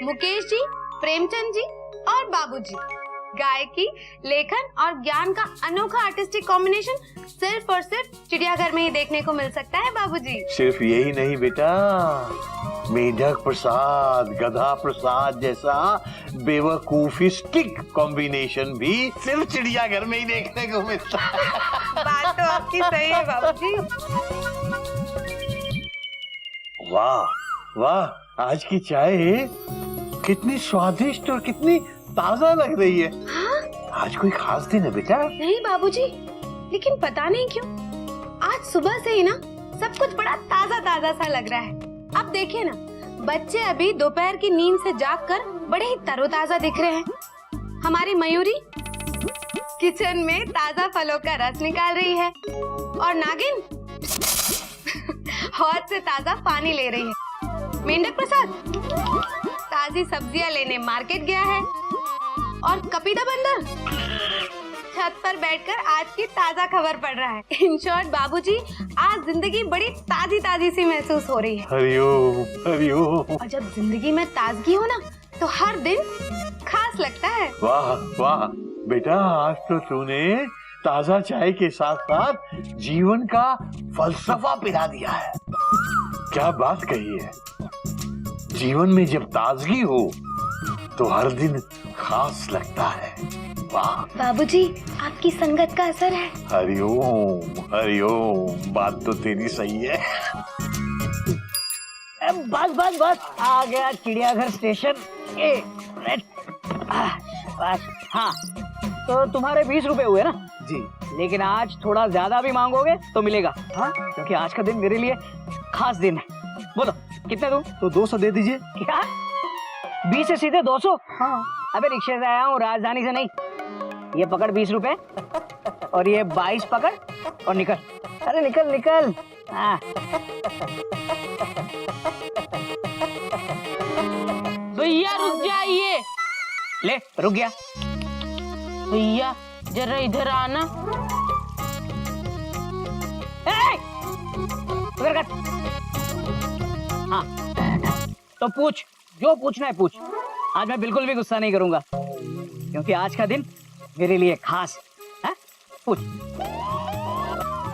मुकेश जी, प्रेमचंद जी और बाबूजी। गायकी, लेखन और ज्ञान का अनोखा आर्टिस्टिक कॉम्बिनेशन सिर्फ और सिर्फ चिड़ियाघर में ही देखने को मिल सकता है बाबूजी। सिर्फ यही नहीं बेटा, मेढक प्रसाद, गधा प्रसाद जैसा बेवकूफिस्टिक कॉम्बिनेशन भी सिर्फ चिड़ियाघर में ही देखने को मिलता है। बात तो आपकी सही है बाबूजी। वाह वाह, आज की चाय कितनी स्वादिष्ट और कितनी ताजा लग रही है। हाँ? आज कोई खास दिन है बेटा? नहीं बाबूजी, लेकिन पता नहीं क्यों आज सुबह से ही ना सब कुछ बड़ा ताजा ताजा सा लग रहा है। अब देखिए ना, बच्चे अभी दोपहर की नींद से जागकर बड़े ही तरोताजा दिख रहे हैं। हमारी मयूरी किचन में ताजा फलों का रस निकाल रही है और नागिन हौद से ताजा पानी ले रही है। मेंढक प्रसाद ताजी सब्जियां लेने मार्केट गया है और कपीदा बंदर छत पर बैठकर आज की ताजा खबर पढ़ रहा है। इन शॉर्ट बाबूजी, आज जिंदगी बड़ी ताजी ताजी सी महसूस हो रही है। हरिओम हरिओम। और जब जिंदगी में ताजगी हो ना, तो हर दिन खास लगता है। वाह वाह बेटा, आज तो तूने ताजा चाय के साथ साथ जीवन का फलसफा पिला दिया है। क्या बात कही है। जीवन में जब ताजगी हो तो हर दिन खास लगता है। वाह बाबूजी, आपकी संगत का असर है। हरिओम हरिओम, बात तो तेरी सही है। बस बस बस, आ गया चिड़ियाघर स्टेशन। बस हाँ, तो तुम्हारे 20 रुपए हुए ना जी। लेकिन आज थोड़ा ज्यादा भी मांगोगे तो मिलेगा। हाँ, क्योंकि आज का दिन मेरे लिए खास दिन है। बोलो कितने दूं? तो 200 दे दीजिए। क्या 20 से सीधे 200? हाँ। अबे रिक्शे से आया हूँ, राजधानी से नहीं। ये पकड़ 20 रुपए और ये 22 पकड़ और निकल। अरे निकल निकल। हाँ। भैया रुक जाइए। ले रुक गया। भैया जरा इधर आना। उधर कर। हाँ, तो पूछ, जो पूछना है पूछ। आज मैं बिल्कुल भी गुस्सा नहीं करूंगा, क्योंकि आज का दिन मेरे लिए खास है। पूछ।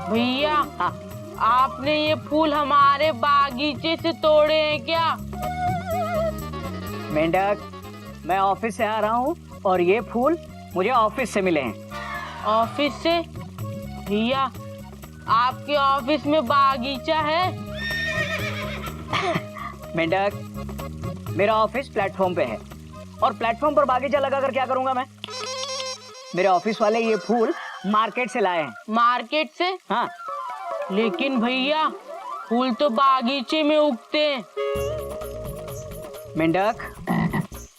भैया हाँ, आपने ये फूल हमारे बागीचे से तोड़े हैं क्या? मेंढक, मैं ऑफिस से आ रहा हूँ और ये फूल मुझे ऑफिस से मिले हैं। ऑफिस से? भैया आपके ऑफिस में बागीचा है? मेंढक, मेरा ऑफिस प्लेटफॉर्म पे है और प्लेटफॉर्म पर बागीचा लगाकर क्या करूंगा मैं? मेरे ऑफिस वाले ये फूल मार्केट से लाए हैं। मार्केट से? हाँ। लेकिन भैया फूल तो बागीचे में उगते हैं। मेंढक,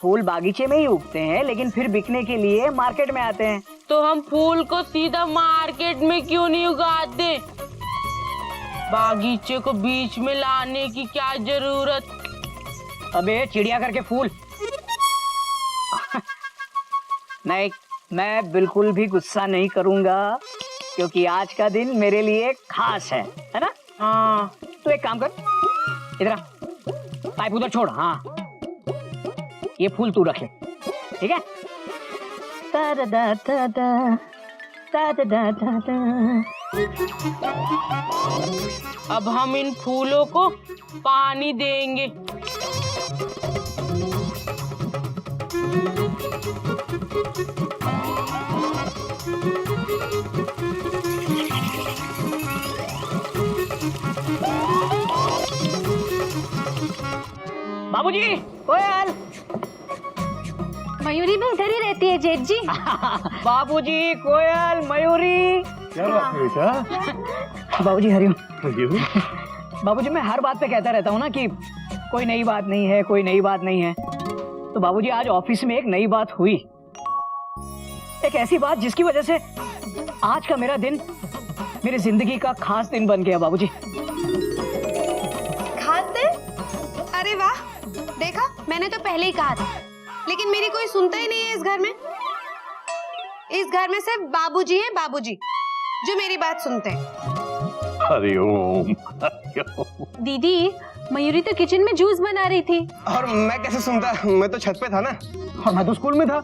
फूल बागीचे में ही उगते हैं, लेकिन फिर बिकने के लिए मार्केट में आते हैं। तो हम फूल को सीधा मार्केट में क्यों नहीं उगाते? बागीचे को बीच में लाने की क्या जरूरत? अबे चिड़ियाघर के फूल। नहीं, मैं बिल्कुल भी गुस्सा नहीं करूंगा, क्योंकि आज का दिन मेरे लिए खास है ना? हाँ। तो एक काम कर, इधर आ, पाइप उधर छोड़। हाँ, ये फूल तू रख ले, ठीक है? दा दा दा दा दा दा दा दा दा। अब हम इन फूलों को पानी देंगे। बाबूजी, कोयल। मयूरी भी इधर ही रहती है जेठ जी। बाबूजी, कोयल, मयूरी। क्या बात है बेटा? बाबूजी हरिओम। हरिओम। बाबूजी, मैं हर बात पे कहता रहता हूँ ना कि कोई नई बात नहीं है, कोई नई बात नहीं है। तो बाबूजी, आज ऑफिस में एक नई बात हुई। एक ऐसी बात जिसकी वजह से आज का मेरा दिन मेरी जिंदगी का खास दिन बन गया। बाबूजी, खास दिन? अरे वाह, देखा मैंने तो पहले ही कहा था, लेकिन मेरी कोई सुनता ही नहीं है इस घर में। इस घर में सिर्फ बाबूजी हैं, बाबूजी जो मेरी बात सुनते हैं। हरिओम। दीदी, मयूरी तो किचन में जूस बना रही थी। और मैं कैसे सुनता, मैं तो छत पे था ना। और मैं तो स्कूल में था,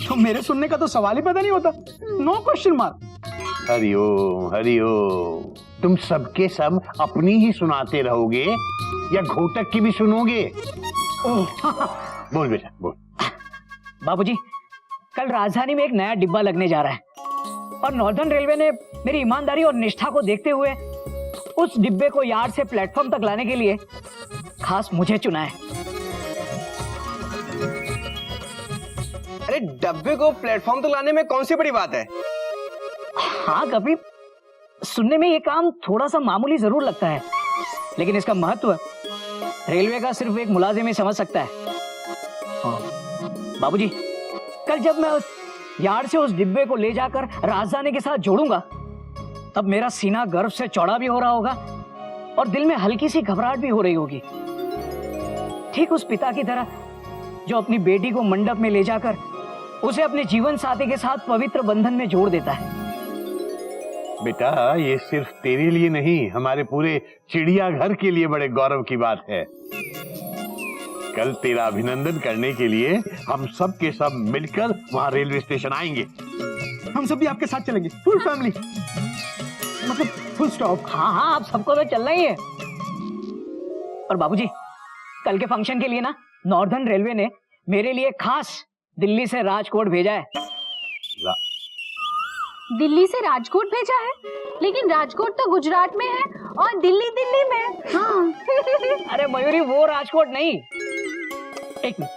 तो मेरे सुनने का तो सवाल ही पैदा नहीं होता। No question mark. हरिओम हरिओम। तुम सबके सब अपनी ही सुनाते रहोगे या घोटक की भी सुनोगे? बोल बेटा बोल। बाबूजी, कल राजधानी में एक नया डिब्बा लगने जा रहा है और नॉर्दर्न रेलवे ने मेरी ईमानदारी और निष्ठा को देखते हुए उस डिब्बे को यार्ड से प्लेटफॉर्म तक लाने के लिए खास मुझे चुना है। अरे डब्बे को प्लेटफॉर्म तक लाने में कौन सी बड़ी बात है? हाँ कभी सुनने में ये काम थोड़ा सा मामूली जरूर लगता है, लेकिन इसका महत्व रेलवे का सिर्फ एक मुलाजिम ही समझ सकता है। बाबूजी, कल जब मैं उस यार्ड से उस डिब्बे को ले जाकर राजधानी के साथ जोड़ूंगा, तब मेरा सीना गर्व से चौड़ा भी हो रहा होगा और दिल में हल्की सी घबराहट भी हो रही होगी, ठीक उस पिता की तरह जो अपनी बेटी को मंडप में ले जाकर उसे अपने जीवन साथी के साथ पवित्र बंधन में जोड़ देता है। बेटा, ये सिर्फ तेरे लिए नहीं, हमारे पूरे चिड़ियाघर के लिए बड़े गौरव की बात है। कल तेरा अभिनंदन करने के लिए हम सब के सब मिलकर वहां रेलवे स्टेशन आएंगे। हम सब भी आपके साथ चलेंगे, फुल फैमिली, मतलब फुल स्टॉप। हाँ हाँ, आप सबको तो चलना ही है। और बाबूजी, कल के फंक्शन के लिए ना नॉर्दर्न रेलवे ने मेरे लिए खास दिल्ली से राजकोट भेजा है। दिल्ली से राजकोट भेजा है? लेकिन राजकोट तो गुजरात में है और दिल्ली दिल्ली में। हाँ। अरे मयूरी, वो राजकोट नहीं। एक मिनट।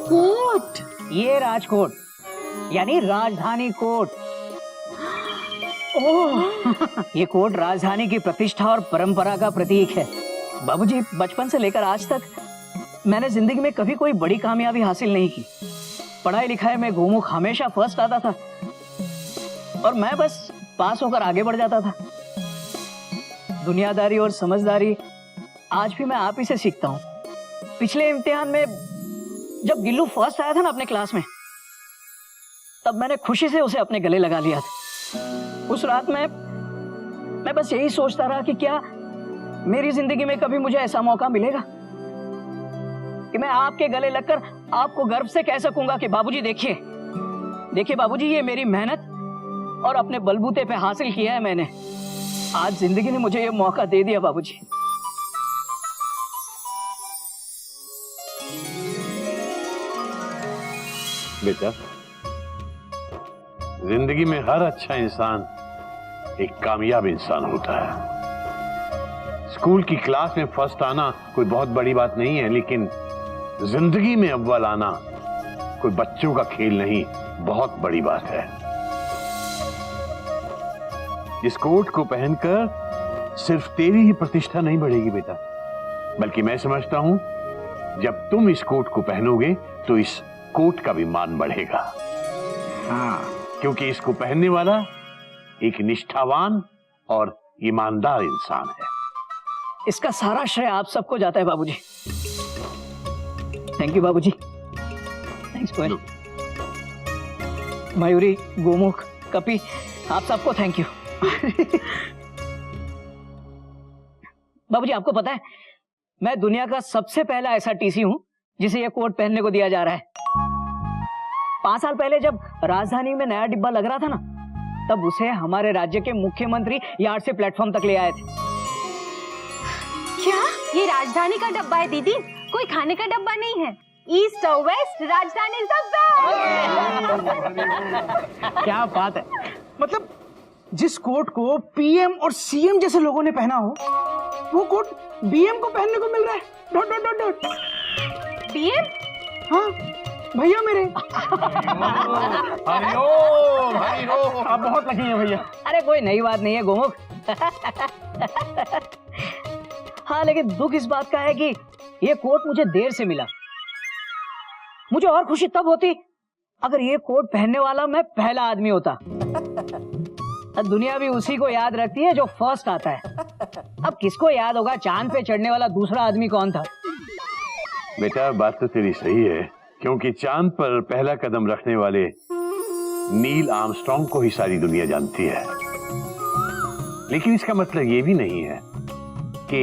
कोट, ये राजकोट यानी राजधानी कोट। ओह, ये कोट राजधानी की प्रतिष्ठा और परंपरा का प्रतीक है। बाबूजी, बचपन से लेकर आज तक मैंने जिंदगी में कभी कोई बड़ी कामयाबी हासिल नहीं की। पढ़ाई लिखाई में गोमुख हमेशा फर्स्ट आता था और मैं बस पास होकर आगे बढ़ जाता था। दुनियादारी और समझदारी आज भी मैं आप ही से सीखता हूँ। पिछले इम्तिहान में जब गिल्लू फर्स्ट आया था ना अपने क्लास में, तब मैंने खुशी से उसे अपने गले लगा लिया था। उस रात मैं बस यही सोचता रहा कि क्या मेरी जिंदगी में कभी मुझे ऐसा मौका मिलेगा कि मैं आपके गले लगकर आपको गर्व से कह सकूंगा कि बाबूजी देखिए बाबूजी, ये मेरी मेहनत और अपने बलबूते पे हासिल किया है मैंने। आज जिंदगी ने मुझे ये मौका दे दिया बाबूजी। बेटा, जिंदगी में हर अच्छा इंसान एक कामयाब इंसान होता है। स्कूल की क्लास में फर्स्ट आना कोई बहुत बड़ी बात नहीं है, लेकिन जिंदगी में अव्वल आना कोई बच्चों का खेल नहीं, बहुत बड़ी बात है। इस कोट को पहनकर सिर्फ तेरी ही प्रतिष्ठा नहीं बढ़ेगी बेटा, बल्कि मैं समझता हूं जब तुम इस कोट को पहनोगे तो इस कोट का भी मान बढ़ेगा। हाँ, क्योंकि इसको पहनने वाला एक निष्ठावान और ईमानदार इंसान है। इसका सारा श्रेय आप सबको जाता है बाबूजी। थैंक यू बाबूजी। थैंक्स कोयल, मयूरी, गोमुख, कपी, आप सबको थैंक यू। बाबूजी, आपको पता है मैं दुनिया का सबसे पहला ऐसा टीसी हूं जिसे यह कोट पहनने को दिया जा रहा है। 5 साल पहले जब राजधानी में नया डिब्बा लग रहा था ना, तब उसे हमारे राज्य के मुख्यमंत्री यार्ड से प्लेटफॉर्म तक ले आए थे। क्या ये राजधानी का डब्बा है दीदी? कोई खाने का डब्बा नहीं है। ईस्ट और वेस्ट, राजधानी क्या बात है। मतलब जिस कोट को पीएम और सीएम जैसे लोगों ने पहना हो, वो कोट बीएम को पहनने को मिल रहा है। Dot dot dot dot. PM? हाँ भैया मेरे। हरिओम हरिओम। आप बहुत लकी हैं भैया। अरे कोई नई बात नहीं है गोमुख। हाँ, लेकिन दुख इस बात का है कि ये कोट मुझे देर से मिला। मुझे और खुशी तब होती अगर ये कोट पहनने वाला मैं पहला आदमी होता। दुनिया भी उसी को याद रखती है जो फर्स्ट आता है। अब किसको याद होगा चांद पे चढ़ने वाला दूसरा आदमी कौन था? बेटा, बात तो तेरी सही है, क्योंकि चांद पर पहला कदम रखने वाले नील आर्मस्ट्रॉन्ग को ही सारी दुनिया जानती है, लेकिन इसका मतलब ये भी नहीं है कि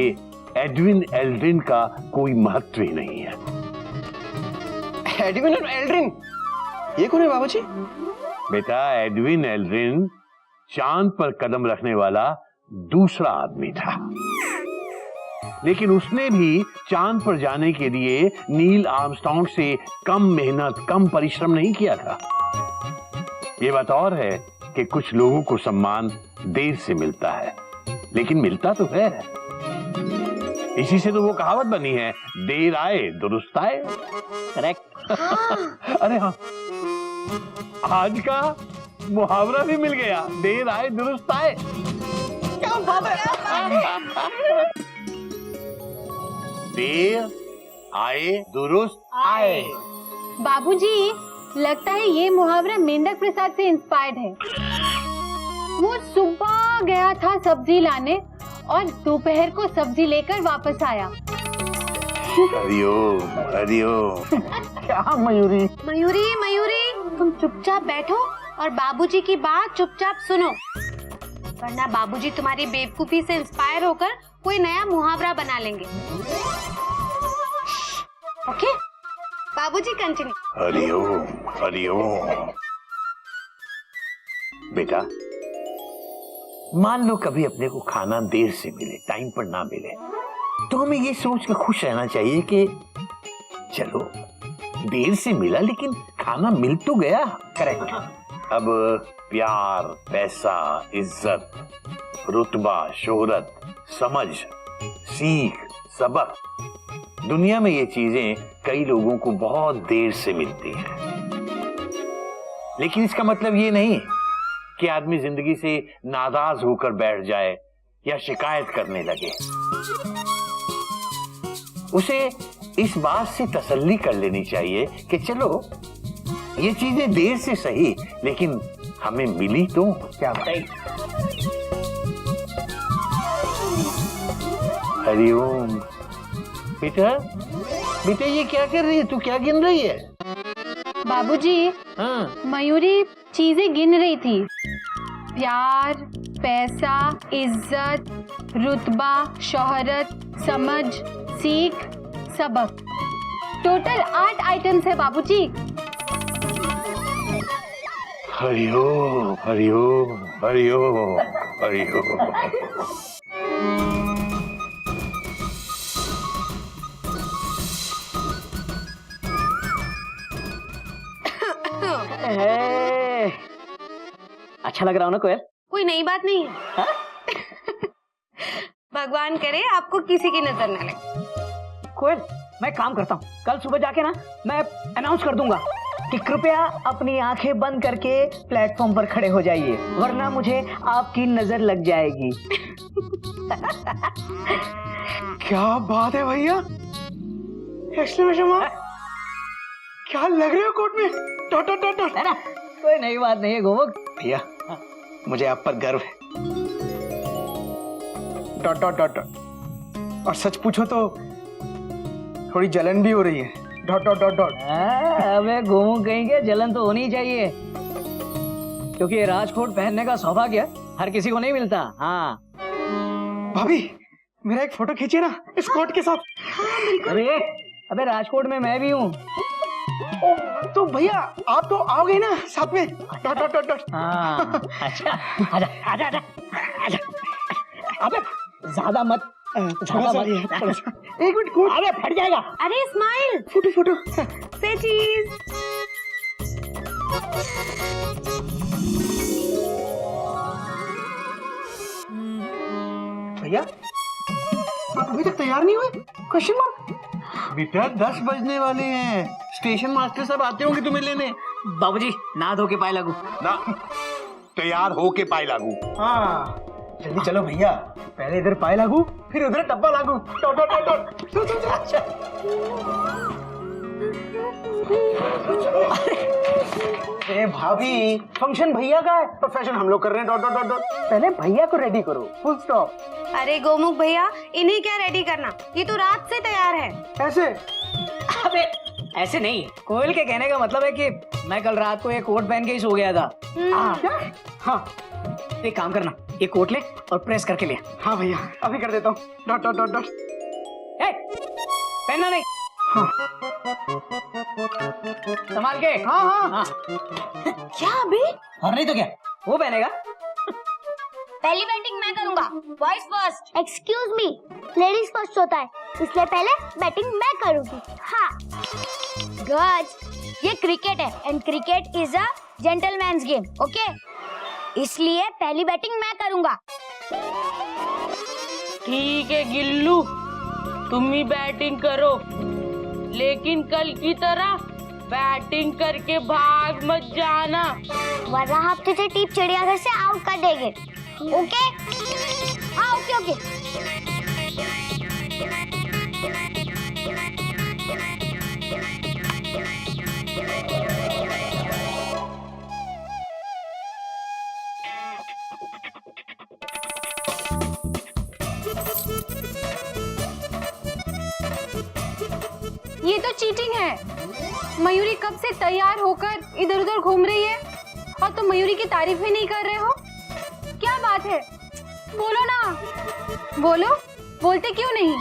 एडविन एल्ड्रिन का कोई महत्व ही नहीं है। एडविन और एल्ड्रिन, ये कौन है बाबूजी? बेटा, एडविन एल्ड्रिन चांद पर कदम रखने वाला दूसरा आदमी था, लेकिन उसने भी चांद पर जाने के लिए नील आर्मस्ट्रॉन्ग से कम मेहनत, कम परिश्रम नहीं किया था। ये बात और है कि कुछ लोगों को सम्मान देर से मिलता है, लेकिन मिलता तो है। इसी से तो वो कहावत बनी है, देर आए दुरुस्त आए। करेक्ट। अरे हाँ, आज का मुहावरा भी मिल गया, देर आए दुरुस्त आए। क्या बात है। देर आए दुरुस्त आए। बाबूजी, लगता है ये मुहावरा मेंढक प्रसाद से इंस्पायर्ड है। वो सुबह गया था सब्जी लाने और दोपहर को सब्जी लेकर वापस आया। हरिओम हरिओम। क्या मयूरी? मयूरी, मयूरी, तुम चुपचाप बैठो और बाबूजी की बात चुपचाप सुनो, वरना बाबूजी तुम्हारी बेवकूफी से इंस्पायर होकर कोई नया मुहावरा बना लेंगे। ओके, बाबूजी कंटिन्यू। हरिओम हरिओम। बेटा, मान लो कभी अपने को खाना देर से मिले, टाइम पर ना मिले, तो हमें ये सोच कर खुश रहना चाहिए कि चलो देर से मिला लेकिन खाना मिल तो गया। करेक्ट। अब प्यार, पैसा, इज्जत, रुतबा, शोहरत, समझ, सीख, सबक, दुनिया में ये चीजें कई लोगों को बहुत देर से मिलती हैं, लेकिन इसका मतलब ये नहीं कि आदमी जिंदगी से नाराज होकर बैठ जाए या शिकायत करने लगे। उसे इस बात से तसल्ली कर लेनी चाहिए कि चलो ये चीजें देर से सही, लेकिन हमें मिली तो क्या बताइए। हरिओम। बेटा, बेटा ये क्या कर रही है तू? क्या गिन रही है? बाबूजी, हाँ, मयूरी चीजें गिन रही थी। प्यार, पैसा, इज्जत, रुतबा, शोहरत, समझ, सीख, सबक, टोटल 8 आइटम्स है बाबूजी। हरिओम हरिओम हरिओम हरिओम। अच्छा लग रहा हो ना कोयल? कोई नई बात नहीं है। भगवान करे आपको किसी की नजर न लगे। कोयल, मैं काम करता हूँ, कल सुबह जाके ना मैं अनाउंस कर दूंगा कि कृपया अपनी आंखें बंद करके प्लेटफॉर्म पर खड़े हो जाइए, वरना मुझे आपकी नजर लग जाएगी। क्या बात है भैया, एक्सक्लेमेशन मार्क। क्या लग रहे हो कोर्ट में? Dot dot dot dot. है ना, कोई नई बात नहीं है गोमुख। भैया, मुझे आप पर गर्व है। Dot dot dot dot. और सच पूछो तो थोड़ी जलन भी हो रही है। Dot dot dot dot. अबे गोमुख कहेंगे, जलन तो होनी चाहिए, क्योंकि ये राजकोट पहनने का सौभाग्य हर किसी को नहीं मिलता। हाँ भाभी, मेरा एक फोटो खींचिए ना इस कोट के साथ। अरे अबे राजकोट में मैं भी हूँ। तो भैया आप तो आओगे ना साथ में? Dot dot dot dot. हाँ अच्छा, आजा आजा आजा आजा। अबे ज्यादा मत, ज्यादा मत। एक मिनट कोट। अबे फट जाएगा। अरे स्माइल, फोटो फोटो। से चीज। भैया, आप अभी तक तैयार नहीं हुए? Question mark. बेटा 10 बजने वाले हैं, स्टेशन मास्टर साहब आते होंगे तुम्हें लेने। बाबूजी, नहा धो के पाए लगू ना, तैयार हो के पाए लागू। हाँ जल्दी चलो भैया, पहले इधर पाए लागू, फिर उधर डब्बा लागू। Dot dot dot dot. चलो चलो चलो। ए भाभी, फंक्शन भैया का है, प्रोफेशन हम लोग कर रहे हैं। Dot dot dot dot. पहले भैया को रेडी करो, फुल स्टॉप। अरे गोमुख भैया, इन्हें क्या रेडी करना, ये तो रात से तैयार है। ऐसे? अबे ऐसे नहीं, कोयल के कहने का मतलब है कि मैं कल रात को एक कोट पहन के ही सो गया था। क्या? हाँ एक काम करना, ये कोट ले और प्रेस करके ले। हाँ भैया, अभी कर देता हूँ। Dot dot dot dot. ए, पहनना नहीं। हाँ संभाल के। हाँ हाँ। हाँ, क्या अभी? और नहीं तो क्या, वो पहनेगा। पहली बैटिंग मैं करूंगा, boys first. Excuse me, ladies first होता है, इसलिए पहले बैटिंग मैं करूंगी। हाँ गर्ल्स, ये क्रिकेट है and cricket is a gentleman's game, okay? इसलिए पहली बैटिंग मैं करूंगा। ठीक है गिल्लू, तुम ही बैटिंग करो, लेकिन कल की तरह बैटिंग करके भाग मत जाना, वरना हम तुझे टीम चिड़ियाघर से आउट कर देंगे, ओके? हाँ ओके ओके। ये तो चीटिंग है। मयूरी कब से तैयार होकर इधर उधर घूम रही है और तुम मयूरी की तारीफ ही नहीं कर रहे हो। क्या बात है, बोलो ना, बोलो। बोलते क्यों नहीं?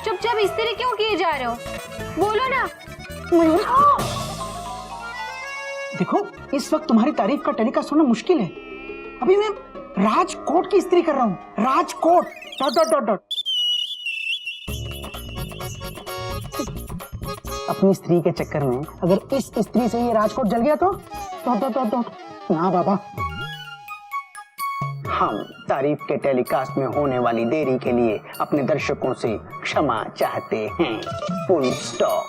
चुपचाप इस्त्री क्यों किए जा रहे हो? बोलो ना। मयूरी, देखो, इस वक्त तुम्हारी तारीफ का टेलीकास्ट होना मुश्किल है। अभी मैं राजकोट की इस्त्री कर रहा हूँ। Rajkot dot dot dot dot. अपनी स्त्री के चक्कर में अगर इस स्त्री से ये राजकोट जल गया तो डॉट डॉट डॉट डॉट। ना बाबा, हम तारीफ के टेलीकास्ट में होने वाली देरी के लिए अपने दर्शकों से क्षमा चाहते हैं। Full stop.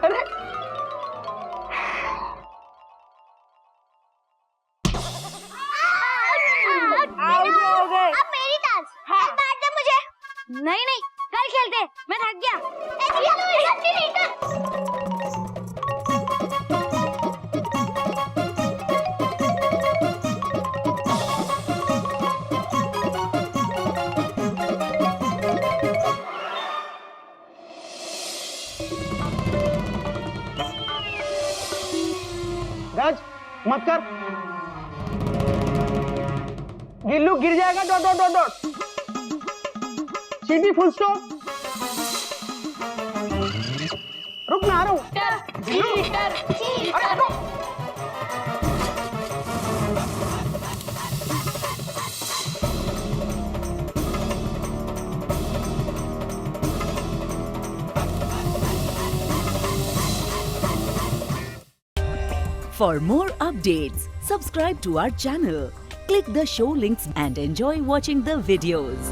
अरे अब मेरी चांस। हाँ। बैठ दे मुझे। नहीं नहीं, कल खेलते हैं, मैं थक गया। राज, मत कर। गिल्लू गिर जाएगा। Dot dot dot dot. चींटी फुल स्टॉप। रुक, मैं आ रहा हूँ। अरे रुक। For more updates, subscribe to our channel, click the show links and enjoy watching the videos.